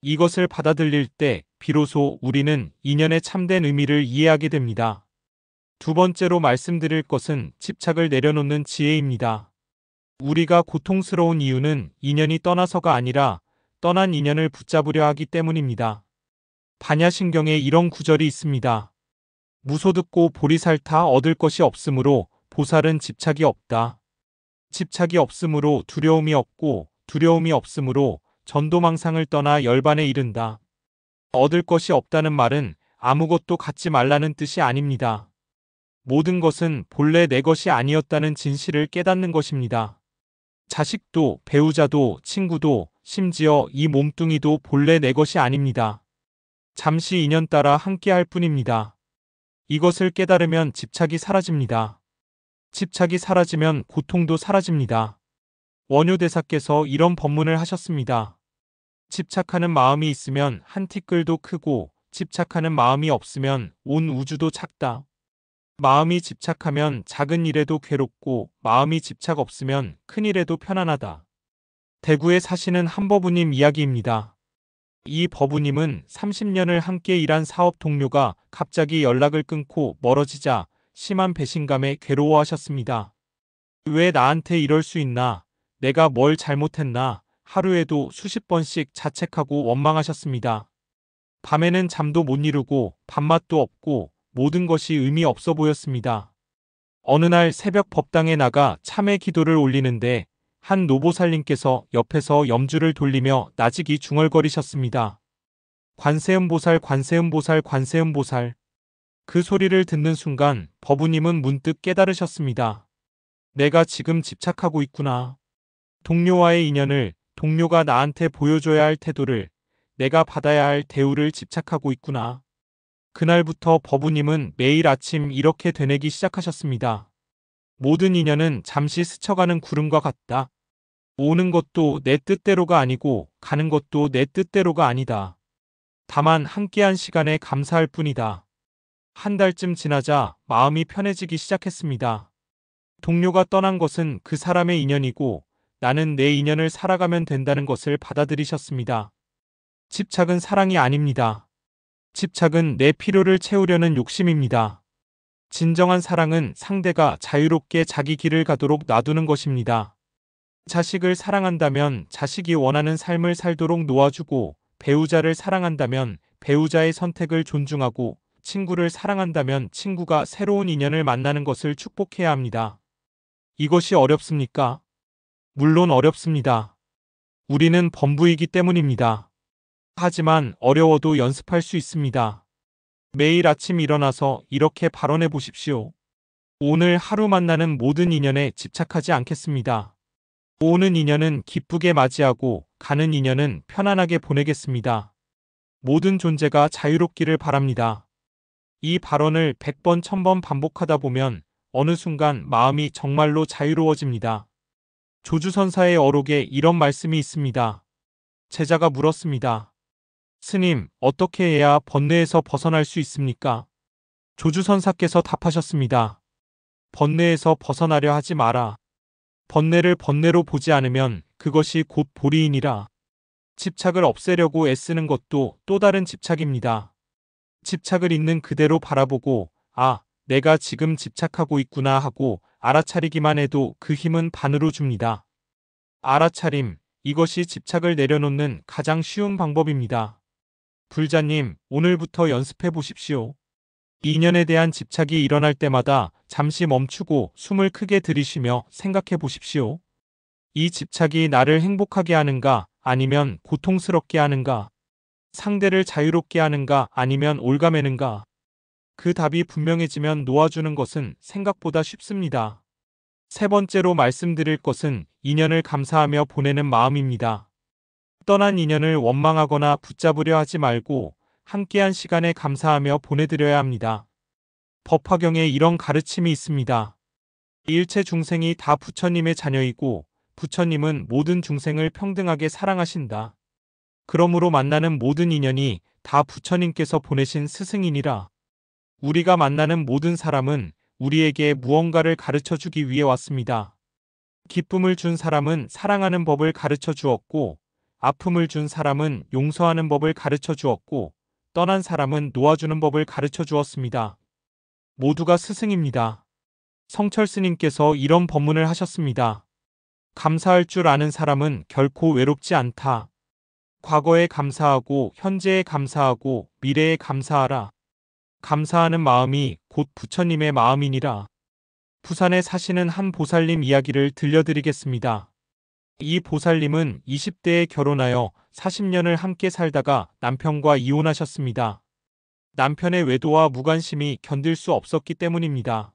Speaker 1: 이것을 받아들일 때 비로소 우리는 인연의 참된 의미를 이해하게 됩니다. 두 번째로 말씀드릴 것은 집착을 내려놓는 지혜입니다. 우리가 고통스러운 이유는 인연이 떠나서가 아니라 떠난 인연을 붙잡으려 하기 때문입니다. 반야신경에 이런 구절이 있습니다. 무소 듣고 보리 살타 얻을 것이 없으므로 보살은 집착이 없다. 집착이 없으므로 두려움이 없고 두려움이 없으므로 전도망상을 떠나 열반에 이른다. 얻을 것이 없다는 말은 아무것도 갖지 말라는 뜻이 아닙니다. 모든 것은 본래 내 것이 아니었다는 진실을 깨닫는 것입니다. 자식도, 배우자도, 친구도, 심지어 이 몸뚱이도 본래 내 것이 아닙니다. 잠시 인연 따라 함께할 뿐입니다. 이것을 깨달으면 집착이 사라집니다. 집착이 사라지면 고통도 사라집니다. 원효대사께서 이런 법문을 하셨습니다. 집착하는 마음이 있으면 한 티끌도 크고 집착하는 마음이 없으면 온 우주도 작다. 마음이 집착하면 작은 일에도 괴롭고 마음이 집착 없으면 큰 일에도 편안하다. 대구에 사시는 한 법우님 이야기입니다. 이 법우님은 30년을 함께 일한 사업 동료가 갑자기 연락을 끊고 멀어지자 심한 배신감에 괴로워하셨습니다. 왜 나한테 이럴 수 있나? 내가 뭘 잘못했나? 하루에도 수십 번씩 자책하고 원망하셨습니다. 밤에는 잠도 못 이루고 밥맛도 없고 모든 것이 의미 없어 보였습니다. 어느 날 새벽 법당에 나가 참회 기도를 올리는데 한 노보살님께서 옆에서 염주를 돌리며 나직이 중얼거리셨습니다. 관세음보살, 관세음보살, 관세음보살. 그 소리를 듣는 순간 버부님은 문득 깨달으셨습니다. 내가 지금 집착하고 있구나. 동료와의 인연을, 동료가 나한테 보여줘야 할 태도를, 내가 받아야 할 대우를 집착하고 있구나. 그날부터 버부님은 매일 아침 이렇게 되뇌기 시작하셨습니다. 모든 인연은 잠시 스쳐가는 구름과 같다. 오는 것도 내 뜻대로가 아니고 가는 것도 내 뜻대로가 아니다. 다만 함께한 시간에 감사할 뿐이다. 한 달쯤 지나자 마음이 편해지기 시작했습니다. 동료가 떠난 것은 그 사람의 인연이고 나는 내 인연을 살아가면 된다는 것을 받아들이셨습니다. 집착은 사랑이 아닙니다. 집착은 내 필요를 채우려는 욕심입니다. 진정한 사랑은 상대가 자유롭게 자기 길을 가도록 놔두는 것입니다. 자식을 사랑한다면 자식이 원하는 삶을 살도록 놓아주고, 배우자를 사랑한다면 배우자의 선택을 존중하고, 친구를 사랑한다면 친구가 새로운 인연을 만나는 것을 축복해야 합니다. 이것이 어렵습니까? 물론 어렵습니다. 우리는 범부이기 때문입니다. 하지만 어려워도 연습할 수 있습니다. 매일 아침 일어나서 이렇게 발언해 보십시오. 오늘 하루 만나는 모든 인연에 집착하지 않겠습니다. 오는 인연은 기쁘게 맞이하고 가는 인연은 편안하게 보내겠습니다. 모든 존재가 자유롭기를 바랍니다. 이 발언을 100번, 1000번 반복하다 보면 어느 순간 마음이 정말로 자유로워집니다. 조주선사의 어록에 이런 말씀이 있습니다. 제자가 물었습니다. 스님, 어떻게 해야 번뇌에서 벗어날 수 있습니까? 조주선사께서 답하셨습니다. 번뇌에서 벗어나려 하지 마라. 번뇌를 번뇌로 보지 않으면 그것이 곧 보리이니라. 집착을 없애려고 애쓰는 것도 또 다른 집착입니다. 집착을 있는 그대로 바라보고, 아, 내가 지금 집착하고 있구나 하고 알아차리기만 해도 그 힘은 반으로 줍니다. 알아차림, 이것이 집착을 내려놓는 가장 쉬운 방법입니다. 불자님, 오늘부터 연습해 보십시오. 인연에 대한 집착이 일어날 때마다 잠시 멈추고 숨을 크게 들이쉬며 생각해 보십시오. 이 집착이 나를 행복하게 하는가, 아니면 고통스럽게 하는가? 상대를 자유롭게 하는가, 아니면 올가매는가? 그 답이 분명해지면 놓아주는 것은 생각보다 쉽습니다. 세 번째로 말씀드릴 것은 인연을 감사하며 보내는 마음입니다. 떠난 인연을 원망하거나 붙잡으려 하지 말고 함께한 시간에 감사하며 보내드려야 합니다. 법화경에 이런 가르침이 있습니다. 일체 중생이 다 부처님의 자녀이고 부처님은 모든 중생을 평등하게 사랑하신다. 그러므로 만나는 모든 인연이 다 부처님께서 보내신 스승이니라. 우리가 만나는 모든 사람은 우리에게 무언가를 가르쳐 주기 위해 왔습니다. 기쁨을 준 사람은 사랑하는 법을 가르쳐 주었고, 아픔을 준 사람은 용서하는 법을 가르쳐 주었고, 떠난 사람은 놓아주는 법을 가르쳐 주었습니다. 모두가 스승입니다. 성철 스님께서 이런 법문을 하셨습니다. 감사할 줄 아는 사람은 결코 외롭지 않다. 과거에 감사하고, 현재에 감사하고, 미래에 감사하라. 감사하는 마음이 곧 부처님의 마음이니라. 부산에 사시는 한 보살님 이야기를 들려드리겠습니다. 이 보살님은 20대에 결혼하여 40년을 함께 살다가 남편과 이혼하셨습니다. 남편의 외도와 무관심이 견딜 수 없었기 때문입니다.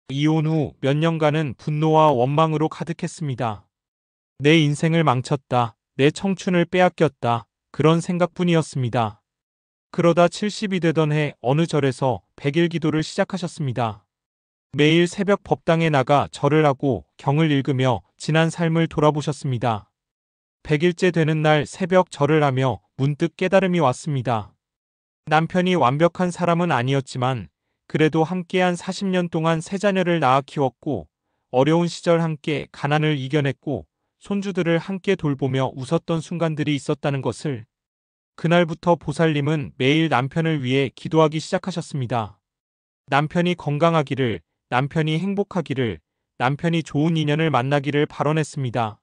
Speaker 1: 이혼 후 몇 년간은 분노와 원망으로 가득했습니다. 내 인생을 망쳤다. 내 청춘을 빼앗겼다. 그런 생각뿐이었습니다. 그러다 70이 되던 해 어느 절에서 100일 기도를 시작하셨습니다. 매일 새벽 법당에 나가 절을 하고 경을 읽으며 지난 삶을 돌아보셨습니다. 100일째 되는 날 새벽 절을 하며 문득 깨달음이 왔습니다. 남편이 완벽한 사람은 아니었지만 그래도 함께한 40년 동안 세 자녀를 낳아 키웠고 어려운 시절 함께 가난을 이겨냈고 손주들을 함께 돌보며 웃었던 순간들이 있었다는 것을. 그날부터 보살님은 매일 남편을 위해 기도하기 시작하셨습니다. 남편이 건강하기를, 남편이 행복하기를, 남편이 좋은 인연을 만나기를 발언했습니다.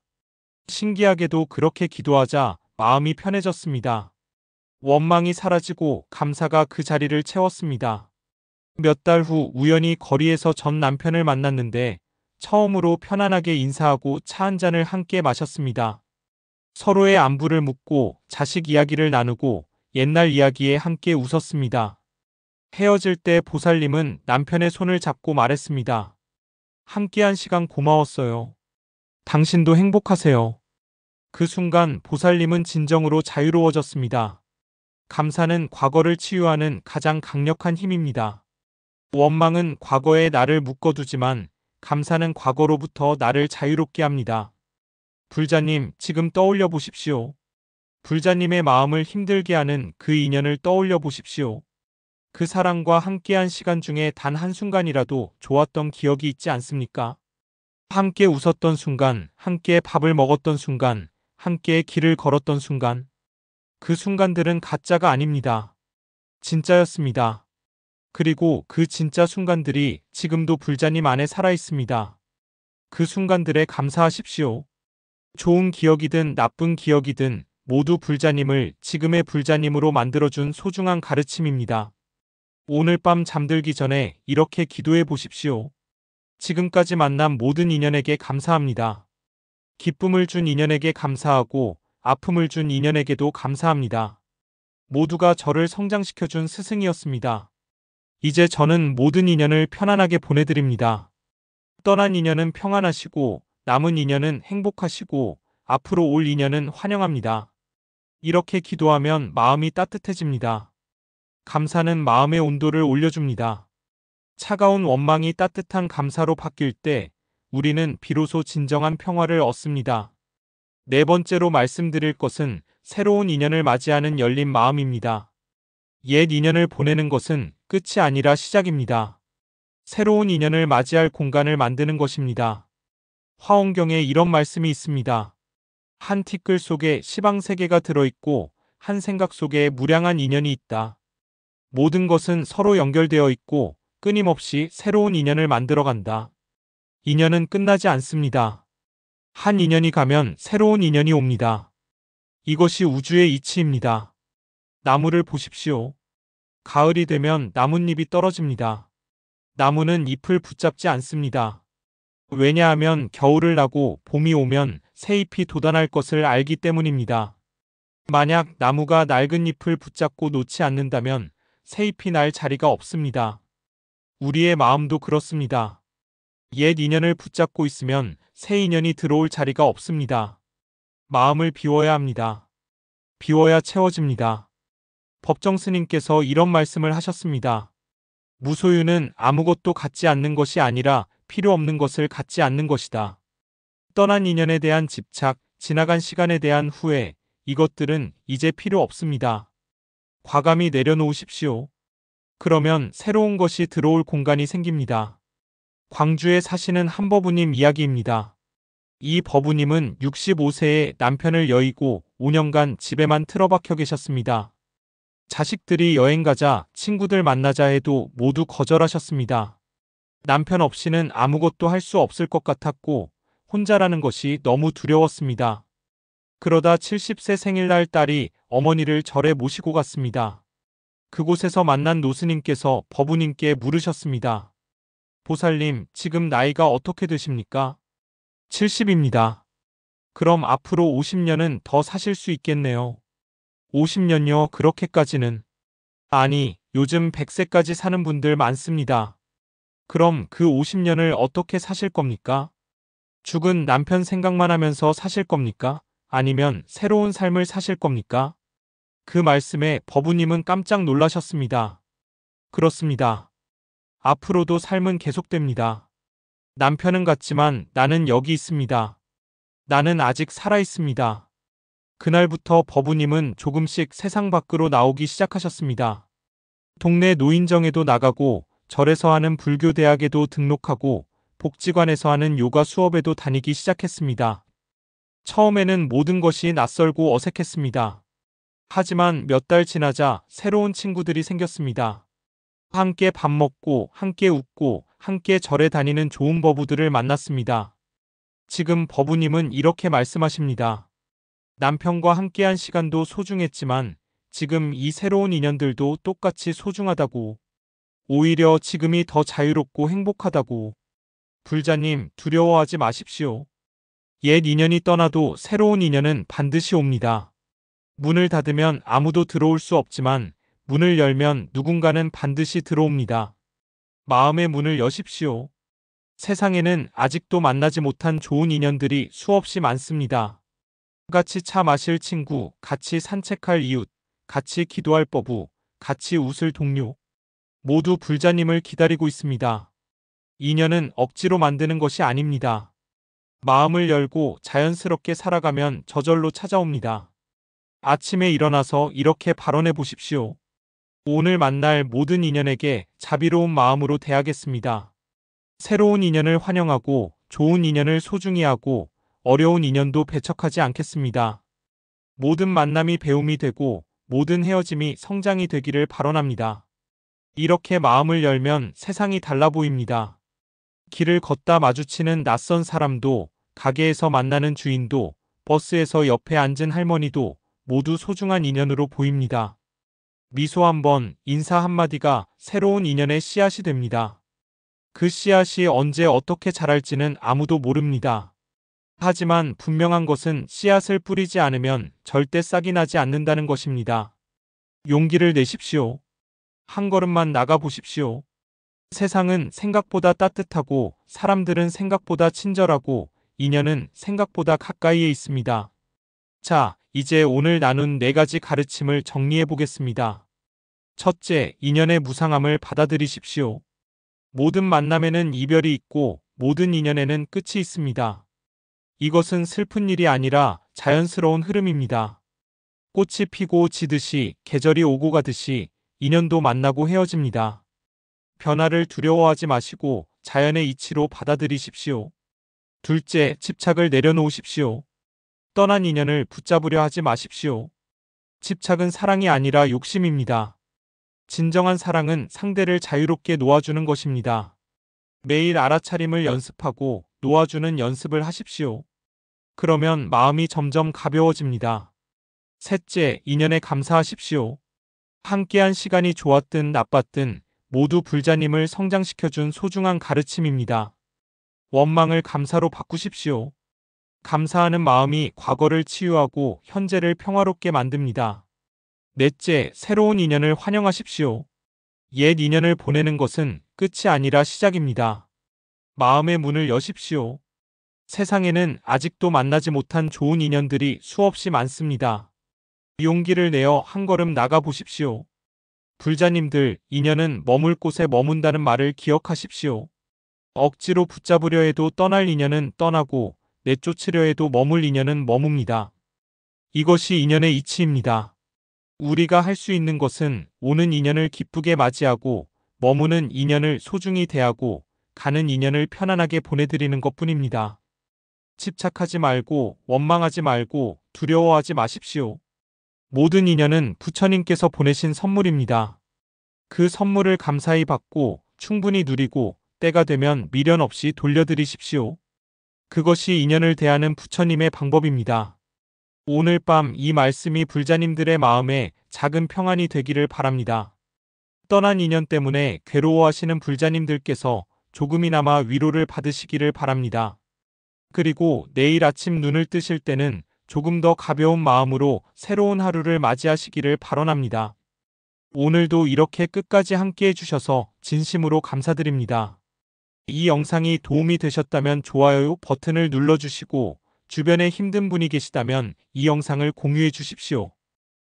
Speaker 1: 신기하게도 그렇게 기도하자 마음이 편해졌습니다. 원망이 사라지고 감사가 그 자리를 채웠습니다. 몇 달 후 우연히 거리에서 전 남편을 만났는데 처음으로 편안하게 인사하고 차 한 잔을 함께 마셨습니다. 서로의 안부를 묻고 자식 이야기를 나누고 옛날 이야기에 함께 웃었습니다. 헤어질 때 보살님은 남편의 손을 잡고 말했습니다. 함께한 시간 고마웠어요. 당신도 행복하세요. 그 순간 보살님은 진정으로 자유로워졌습니다. 감사는 과거를 치유하는 가장 강력한 힘입니다. 원망은 과거에 나를 묶어두지만 감사는 과거로부터 나를 자유롭게 합니다. 불자님, 지금 떠올려 보십시오. 불자님의 마음을 힘들게 하는 그 인연을 떠올려 보십시오. 그 사람과 함께한 시간 중에 단 한순간이라도 좋았던 기억이 있지 않습니까? 함께 웃었던 순간, 함께 밥을 먹었던 순간, 함께 길을 걸었던 순간. 그 순간들은 가짜가 아닙니다. 진짜였습니다. 그리고 그 진짜 순간들이 지금도 불자님 안에 살아 있습니다. 그 순간들에 감사하십시오. 좋은 기억이든 나쁜 기억이든 모두 불자님을 지금의 불자님으로 만들어준 소중한 가르침입니다. 오늘 밤 잠들기 전에 이렇게 기도해 보십시오. 지금까지 만난 모든 인연에게 감사합니다. 기쁨을 준 인연에게 감사하고 아픔을 준 인연에게도 감사합니다. 모두가 저를 성장시켜준 스승이었습니다. 이제 저는 모든 인연을 편안하게 보내드립니다. 떠난 인연은 평안하시고 남은 인연은 행복하시고 앞으로 올 인연은 환영합니다. 이렇게 기도하면 마음이 따뜻해집니다. 감사는 마음의 온도를 올려줍니다. 차가운 원망이 따뜻한 감사로 바뀔 때 우리는 비로소 진정한 평화를 얻습니다. 네 번째로 말씀드릴 것은 새로운 인연을 맞이하는 열린 마음입니다. 옛 인연을 보내는 것은 끝이 아니라 시작입니다. 새로운 인연을 맞이할 공간을 만드는 것입니다. 화엄경에 이런 말씀이 있습니다. 한 티끌 속에 시방세계가 들어있고 한 생각 속에 무량한 인연이 있다. 모든 것은 서로 연결되어 있고 끊임없이 새로운 인연을 만들어간다. 인연은 끝나지 않습니다. 한 인연이 가면 새로운 인연이 옵니다. 이것이 우주의 이치입니다. 나무를 보십시오. 가을이 되면 나뭇잎이 떨어집니다. 나무는 잎을 붙잡지 않습니다. 왜냐하면 겨울을 나고 봄이 오면 새 잎이 돋아날 것을 알기 때문입니다. 만약 나무가 낡은 잎을 붙잡고 놓지 않는다면 새 잎이 날 자리가 없습니다. 우리의 마음도 그렇습니다. 옛 인연을 붙잡고 있으면 새 인연이 들어올 자리가 없습니다. 마음을 비워야 합니다. 비워야 채워집니다. 법정 스님께서 이런 말씀을 하셨습니다. 무소유는 아무것도 갖지 않는 것이 아니라 필요 없는 것을 갖지 않는 것이다. 떠난 인연에 대한 집착, 지나간 시간에 대한 후회, 이것들은 이제 필요 없습니다. 과감히 내려놓으십시오. 그러면 새로운 것이 들어올 공간이 생깁니다. 광주에 사시는 한 법우님 이야기입니다. 이 법우님은 65세에 남편을 여의고 5년간 집에만 틀어박혀 계셨습니다. 자식들이 여행 가자, 친구들 만나자 해도 모두 거절하셨습니다. 남편 없이는 아무것도 할 수 없을 것 같았고 혼자라는 것이 너무 두려웠습니다. 그러다 70세 생일날 딸이 어머니를 절에 모시고 갔습니다. 그곳에서 만난 노스님께서 법우님께 물으셨습니다. 보살님, 지금 나이가 어떻게 되십니까? 70입니다. 그럼 앞으로 50년은 더 사실 수 있겠네요. 50년요, 그렇게까지는. 아니, 요즘 100세까지 사는 분들 많습니다. 그럼 그 50년을 어떻게 사실 겁니까? 죽은 남편 생각만 하면서 사실 겁니까? 아니면 새로운 삶을 사실 겁니까? 그 말씀에 법우님은 깜짝 놀라셨습니다. 그렇습니다. 앞으로도 삶은 계속됩니다. 남편은 갔지만 나는 여기 있습니다. 나는 아직 살아 있습니다. 그날부터 법우님은 조금씩 세상 밖으로 나오기 시작하셨습니다. 동네 노인정에도 나가고 절에서 하는 불교 대학에도 등록하고 복지관에서 하는 요가 수업에도 다니기 시작했습니다. 처음에는 모든 것이 낯설고 어색했습니다. 하지만 몇 달 지나자 새로운 친구들이 생겼습니다. 함께 밥 먹고 함께 웃고 함께 절에 다니는 좋은 법우들을 만났습니다. 지금 법우님은 이렇게 말씀하십니다. 남편과 함께한 시간도 소중했지만 지금 이 새로운 인연들도 똑같이 소중하다고. 오히려 지금이 더 자유롭고 행복하다고. 불자님, 두려워하지 마십시오. 옛 인연이 떠나도 새로운 인연은 반드시 옵니다. 문을 닫으면 아무도 들어올 수 없지만 문을 열면 누군가는 반드시 들어옵니다. 마음의 문을 여십시오. 세상에는 아직도 만나지 못한 좋은 인연들이 수없이 많습니다. 같이 차 마실 친구, 같이 산책할 이웃, 같이 기도할 버부, 같이 웃을 동료. 모두 불자님을 기다리고 있습니다. 인연은 억지로 만드는 것이 아닙니다. 마음을 열고 자연스럽게 살아가면 저절로 찾아옵니다. 아침에 일어나서 이렇게 발언해 보십시오. 오늘 만날 모든 인연에게 자비로운 마음으로 대하겠습니다. 새로운 인연을 환영하고 좋은 인연을 소중히 하고 어려운 인연도 배척하지 않겠습니다. 모든 만남이 배움이 되고 모든 헤어짐이 성장이 되기를 발언합니다. 이렇게 마음을 열면 세상이 달라 보입니다. 길을 걷다 마주치는 낯선 사람도, 가게에서 만나는 주인도, 버스에서 옆에 앉은 할머니도 모두 소중한 인연으로 보입니다. 미소 한 번, 인사 한마디가 새로운 인연의 씨앗이 됩니다. 그 씨앗이 언제 어떻게 자랄지는 아무도 모릅니다. 하지만 분명한 것은 씨앗을 뿌리지 않으면 절대 싹이 나지 않는다는 것입니다. 용기를 내십시오. 한 걸음만 나가 보십시오. 세상은 생각보다 따뜻하고 사람들은 생각보다 친절하고 인연은 생각보다 가까이에 있습니다. 자, 이제 오늘 나눈 4가지 가르침을 정리해 보겠습니다. 첫째, 인연의 무상함을 받아들이십시오. 모든 만남에는 이별이 있고 모든 인연에는 끝이 있습니다. 이것은 슬픈 일이 아니라 자연스러운 흐름입니다. 꽃이 피고 지듯이 계절이 오고 가듯이 인연도 만나고 헤어집니다. 변화를 두려워하지 마시고 자연의 이치로 받아들이십시오. 둘째, 집착을 내려놓으십시오. 떠난 인연을 붙잡으려 하지 마십시오. 집착은 사랑이 아니라 욕심입니다. 진정한 사랑은 상대를 자유롭게 놓아주는 것입니다. 매일 알아차림을 연습하고 놓아주는 연습을 하십시오. 그러면 마음이 점점 가벼워집니다. 셋째, 인연에 감사하십시오. 함께한 시간이 좋았든 나빴든 모두 불자님을 성장시켜준 소중한 가르침입니다. 원망을 감사로 바꾸십시오. 감사하는 마음이 과거를 치유하고 현재를 평화롭게 만듭니다. 넷째, 새로운 인연을 환영하십시오. 옛 인연을 보내는 것은 끝이 아니라 시작입니다. 마음의 문을 여십시오. 세상에는 아직도 만나지 못한 좋은 인연들이 수없이 많습니다. 용기를 내어 한 걸음 나가 보십시오. 불자님들, 인연은 머물 곳에 머문다는 말을 기억하십시오. 억지로 붙잡으려 해도 떠날 인연은 떠나고 내쫓으려 해도 머물 인연은 머뭅니다. 이것이 인연의 이치입니다. 우리가 할 수 있는 것은 오는 인연을 기쁘게 맞이하고 머무는 인연을 소중히 대하고 가는 인연을 편안하게 보내드리는 것뿐입니다. 집착하지 말고 원망하지 말고 두려워하지 마십시오. 모든 인연은 부처님께서 보내신 선물입니다. 그 선물을 감사히 받고 충분히 누리고 때가 되면 미련 없이 돌려드리십시오. 그것이 인연을 대하는 부처님의 방법입니다. 오늘 밤 이 말씀이 불자님들의 마음에 작은 평안이 되기를 바랍니다. 떠난 인연 때문에 괴로워하시는 불자님들께서 조금이나마 위로를 받으시기를 바랍니다. 그리고 내일 아침 눈을 뜨실 때는 조금 더 가벼운 마음으로 새로운 하루를 맞이하시기를 발언합니다. 오늘도 이렇게 끝까지 함께 해주셔서 진심으로 감사드립니다. 이 영상이 도움이 되셨다면 좋아요 버튼을 눌러주시고 주변에 힘든 분이 계시다면 이 영상을 공유해 주십시오.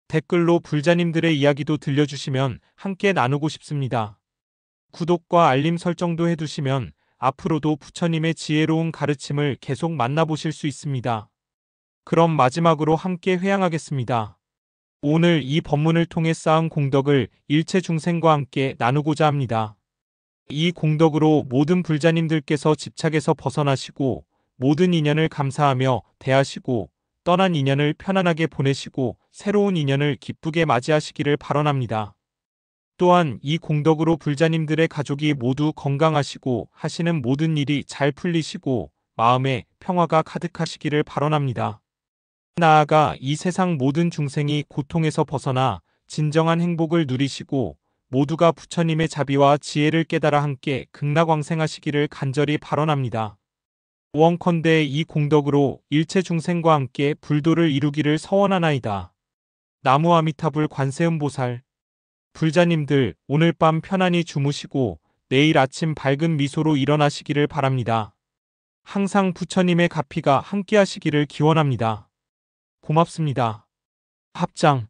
Speaker 1: 댓글로 불자님들의 이야기도 들려주시면 함께 나누고 싶습니다. 구독과 알림 설정도 해두시면 앞으로도 부처님의 지혜로운 가르침을 계속 만나보실 수 있습니다. 그럼 마지막으로 함께 회향하겠습니다. 오늘 이 법문을 통해 쌓은 공덕을 일체 중생과 함께 나누고자 합니다. 이 공덕으로 모든 불자님들께서 집착에서 벗어나시고 모든 인연을 감사하며 대하시고 떠난 인연을 편안하게 보내시고 새로운 인연을 기쁘게 맞이하시기를 발언합니다. 또한 이 공덕으로 불자님들의 가족이 모두 건강하시고 하시는 모든 일이 잘 풀리시고 마음에 평화가 가득하시기를 발언합니다. 나아가 이 세상 모든 중생이 고통에서 벗어나 진정한 행복을 누리시고 모두가 부처님의 자비와 지혜를 깨달아 함께 극락왕생하시기를 간절히 발언합니다. 원컨대 이 공덕으로 일체 중생과 함께 불도를 이루기를 서원하나이다. 나무 아미타불 관세음보살 불자님들, 오늘 밤 편안히 주무시고 내일 아침 밝은 미소로 일어나시기를 바랍니다. 항상 부처님의 가피가 함께하시기를 기원합니다. 고맙습니다. 합장